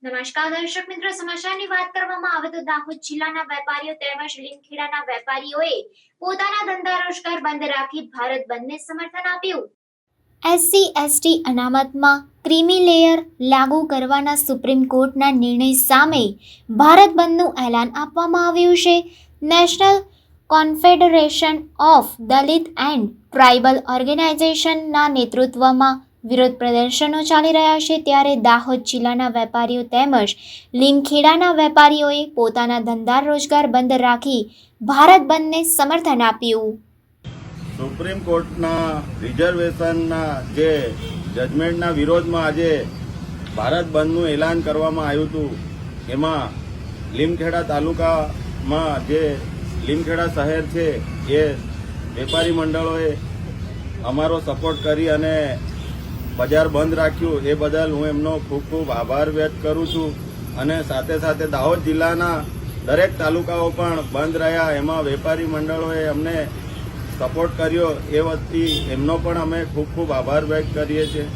નમસ્કાર દર્શક મિત્રો, સમાચારની વાત કરવામાં આવે તો દાહોદ જિલ્લાના વેપારીઓ તેમજ લીમખેડાના વેપારીઓએ પોતાના ધંધા રોજગાર બંધ રાખી ભારત બંધને સમર્થન આપ્યું। SC/ST અનામતમાં ક્રીમી લેયર લાગુ કરવાના સુપ્રીમ કોર્ટના નિર્ણય સામે ભારત બંધનું એલાન આપવામાં આવ્યું છે। National confederation of Dalit and tribal ઓર્ગેનાઇઝેશનના નેતૃત્વમાં વિરોધ પ્રદર્શનો ચાલી રહ્યા છે, ત્યારે દાહોદ જિલ્લાના વેપારીઓ તેમજ લીમખેડાના વેપારીઓએ પોતાના ધંધા રોજગાર બંધ રાખી ભારત બંધને સમર્થન આપ્યું। સુપ્રીમ કોર્ટના રિઝર્વેશનના જે જજમેન્ટના વિરોધમાં આજે ભારત બંધનું એલાન કરવામાં આવ્યું હતું। એમાં લીમખેડા તાલુકામાં જે લીમખેડા શહેર છે એ વેપારી મંડળોએ અમારો સપોર્ટ કરી અને બજાર બંધ રાખ્યું। એ બદલ હું એમનો ખૂબ ખૂબ આભાર વ્યક્ત કરું છું। અને સાથે સાથે દાહોદ જિલ્લાના દરેક તાલુકાઓ પણ બંધ રહ્યા, એમાં વેપારી મંડળોએ અમને સપોર્ટ કર્યો, એ વતી એમનો પણ અમે ખૂબ ખૂબ આભાર વ્યક્ત કરીએ છીએ।